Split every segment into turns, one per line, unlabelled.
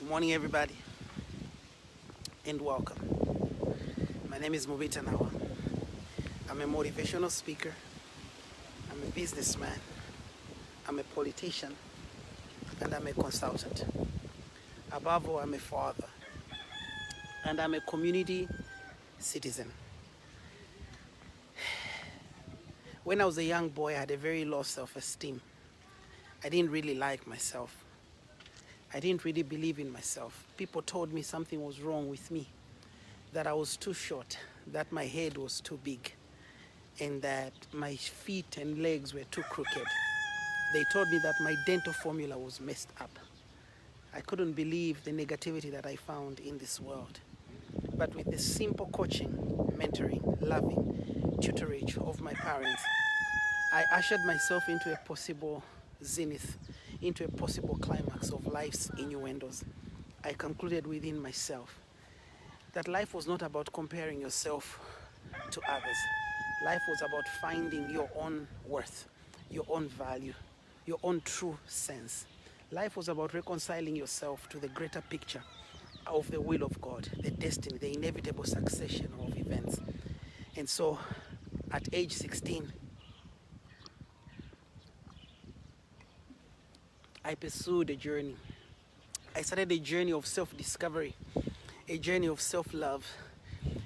Morning, everybody, and welcome. My name is Mubita Nawa. I'm a motivational speaker. I'm a businessman. I'm a politician, and I'm a consultant. Above all, I'm a father, and I'm a community citizen. When I was a young boy, I had a very low self-esteem. I didn't really like myself. I didn't really believe in myself. People told me something was wrong with me, that I was too short, that my head was too big, and that my feet and legs were too crooked. They told me that my dental formula was messed up. I couldn't believe the negativity that I found in this world. But with the simple coaching, mentoring, loving, tutorage of my parents, I ushered myself into a possible zenith, into a possible climax of life's innuendos. I concluded within myself that life was not about comparing yourself to others. Life was about finding your own worth, your own value, your own true sense. Life was about reconciling yourself to the greater picture of the will of God, the destiny, the inevitable succession of events. And so at age 16, I pursued a journey. I started a journey of self-discovery, a journey of self-love,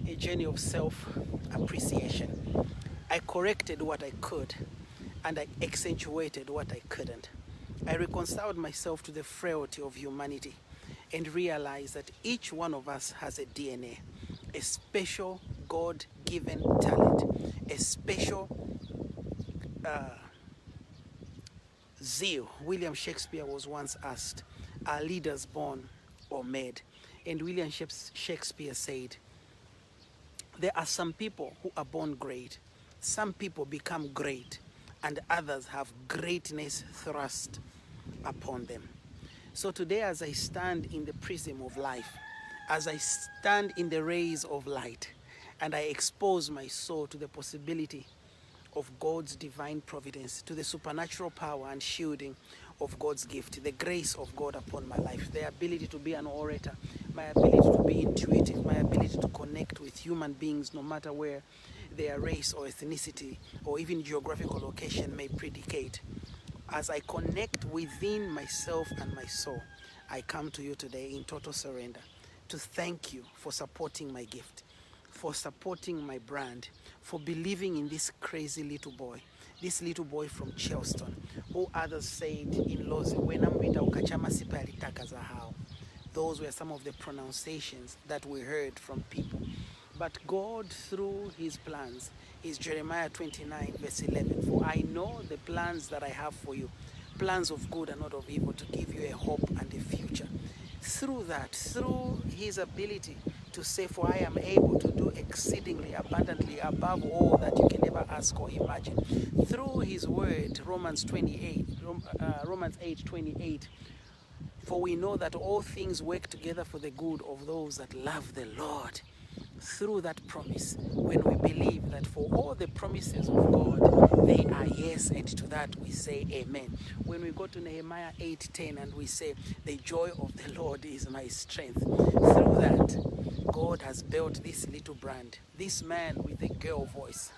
a journey of self-appreciation. I corrected what I could, and I accentuated what I couldn't. I reconciled myself to the frailty of humanity and realized that each one of us has a DNA, a special God-given talent, a special zeal. William Shakespeare was once asked, are leaders born or made? And William Shakespeare said, there are some people who are born great, some people become great, and others have greatness thrust upon them. So today, as I stand in the prism of life, as I stand in the rays of light, and I expose my soul to the possibility of God's divine providence, to the supernatural power and shielding of God's gift, the grace of God upon my life, the ability to be an orator, my ability to be intuitive, my ability to connect with human beings no matter where their race or ethnicity or even geographical location may predicate. As I connect within myself and my soul, I come to you today in total surrender to thank you for supporting my gift, for supporting my brand, for believing in this crazy little boy from Charleston, who others said in Loze, Mubita ukachama sipa yalitaka zahao. Those were some of the pronunciations that we heard from people. But God, through his plans, is Jeremiah 29, verse 11. For I know the plans that I have for you, plans of good and not of evil, to give you a hope and a future. Through that, through his ability to say, for I am able to do exceedingly abundantly above all that you can ever ask or imagine. Through his word, Romans 8:28. For we know that all things work together for the good of those that love the Lord. Through that promise, when we believe that for all the promises of God, they are yes, and to that we say amen. When we go to Nehemiah 8:10 and we say, the joy of the Lord is my strength. Through that, God has built this little brand, this man with a girl voice.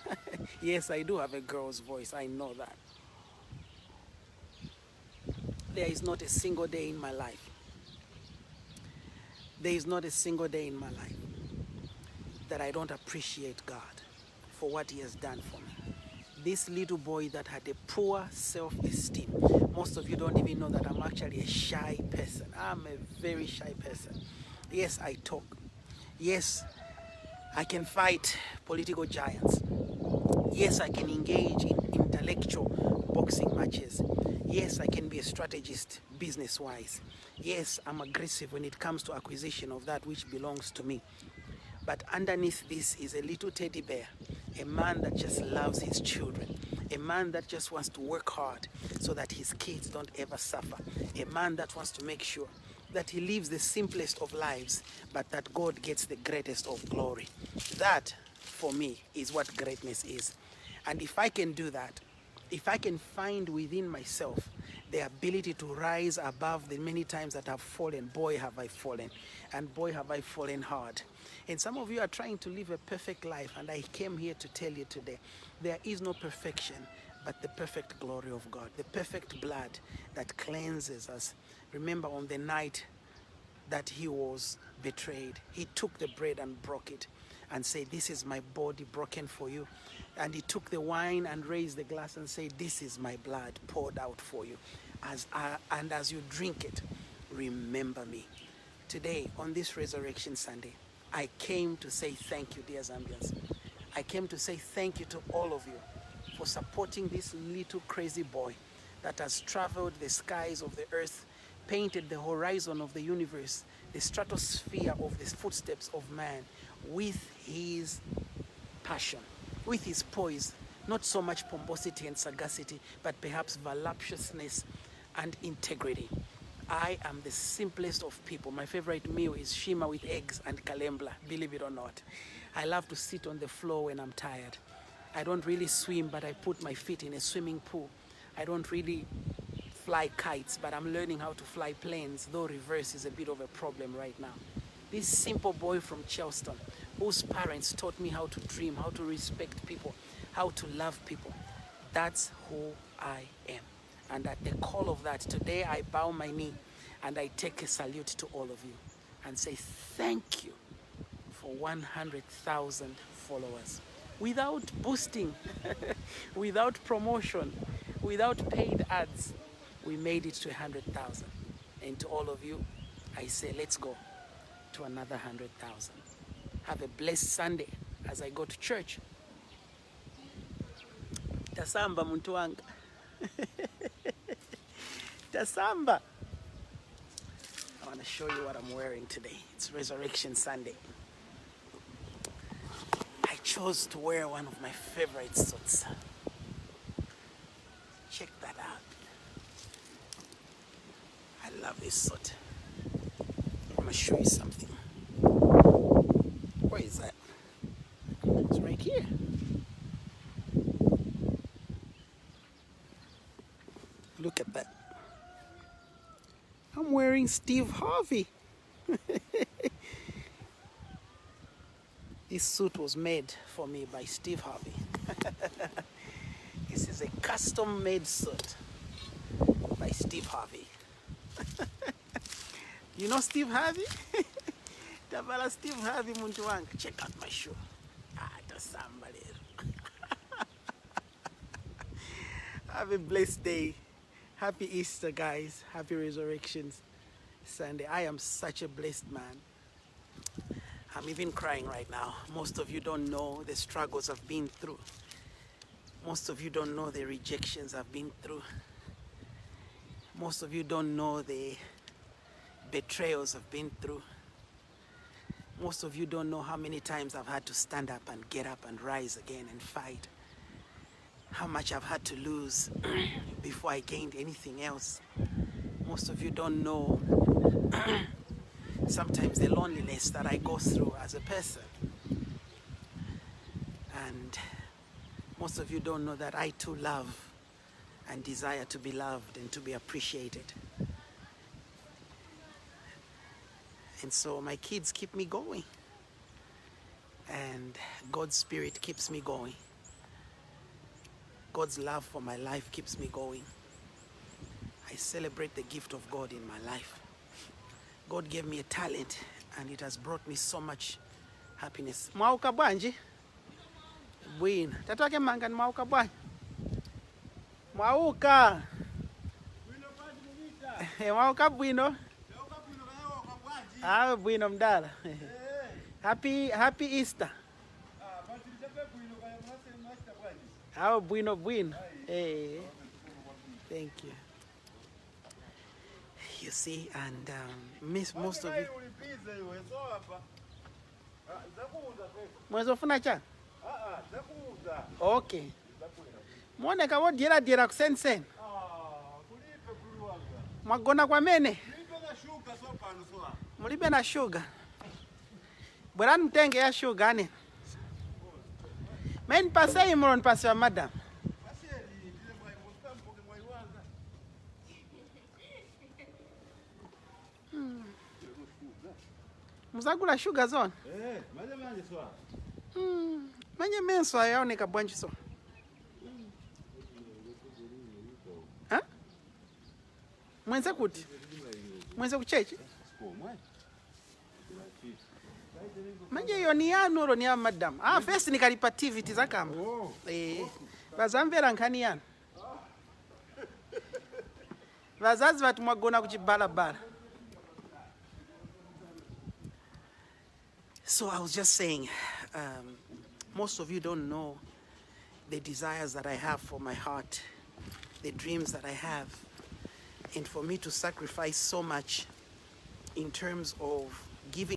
Yes, I do have a girl's voice, I know that. There is not a single day in my life. There is not a single day in my life that I don't appreciate God for what he has done for me. This little boy that had a poor self-esteem. Most of you don't even know that I'm actually a shy person. I'm a very shy person. Yes, I talk. Yes, I can fight political giants. Yes, I can engage in intellectual boxing matches. Yes, I can be a strategist business-wise. Yes, I'm aggressive when it comes to acquisition of that which belongs to me. But underneath this is a little teddy bear, a man that just loves his children, a man that just wants to work hard so that his kids don't ever suffer, a man that wants to make sure that he lives the simplest of lives, but that God gets the greatest of glory. That, for me, is what greatness is. And if I can do that, if I can find within myself the ability to rise above the many times that I've fallen. Boy, have I fallen, and boy, have I fallen hard. And some of you are trying to live a perfect life, and I came here to tell you today, there is no perfection, but the perfect glory of God, the perfect blood that cleanses us. Remember, on the night that he was betrayed, he took the bread and broke it and said, this is my body broken for you. And he took the wine and raised the glass and said, this is my blood poured out for you. And as you drink it, remember me. Today, on this Resurrection Sunday, I came to say thank you, dear Zambians. I came to say thank you to all of you for supporting this little crazy boy that has traveled the skies of the earth, painted the horizon of the universe, the stratosphere of the footsteps of man with his passion, with his poise, not so much pomposity and sagacity, but perhaps voluptuousness and integrity. I am the simplest of people. My favorite meal is shima with eggs and kalembla, believe it or not. I love to sit on the floor when I'm tired. I don't really swim, but I put my feet in a swimming pool. I don't really fly kites, but I'm learning how to fly planes, though reverse is a bit of a problem right now. This simple boy from Charleston, whose parents taught me how to dream, how to respect people, how to love people. That's who I am. And at the call of that, today I bow my knee and I take a salute to all of you and say thank you for 100,000 followers. Without boosting, without promotion, without paid ads, we made it to 100,000. And to all of you, I say let's go to another 100,000. Have a blessed Sunday as I go to church. Tasamba muntu wanga. Tasamba. I want to show you what I'm wearing today. It's Resurrection Sunday. I chose to wear one of my favorite suits. Check that out. I love this suit. I'm going to show you something. Where is that? It's right here. Look at that. I'm wearing Steve Harvey. This suit was made for me by Steve Harvey. This is a custom-made suit by Steve Harvey. You know Steve Harvey? Tabala Steve Harvey muntu wanga. Check out my shoe. Tasamba lero. Have a blessed day. Happy Easter, guys. Happy Resurrection Sunday. I am such a blessed man. I'm even crying right now. Most of you don't know the struggles I've been through. Most of you don't know the rejections I've been through. Most of you don't know the betrayals I've been through. Most of you don't know how many times I've had to stand up and get up and rise again and fight. How much I've had to lose before I gained anything else. Most of you don't know sometimes the loneliness that I go through as a person. And most of you don't know that I too love and desire to be loved and to be appreciated. And so my kids keep me going. And God's Spirit keeps me going. God's love for my life keeps me going. I celebrate the gift of God in my life. God gave me a talent and it has brought me so much happiness. Mwauka bwanji? Bwino. Tatake manga ni mwauka bwanji? Mwauka. Mwauka bwino. Ah, bwino mdala. Happy Easter. Ah, bwino. Hey. Thank you. You see, and most of you. Mwezofuna cha? Okay. Mwone kawo dira kusensen. Mwagona kwa mene? Mulibe na sugar. Bwana mtenge ya sugar ane. Men pase imron pase wa madam. Muzagula sugar zone? Manje menso ayaoneka bwanji so. Huh? Mwenze kuti? Mwenze kuchechi? Manje yo ni yanu oro ni ya madam. First nikalipa TV tizakama. Bazamvera nkani yanu. Vazazi vatu mwagona kuchibalabala. So I was just saying, most of you don't know the desires that I have for my heart, the dreams that I have, and for me to sacrifice so much in terms of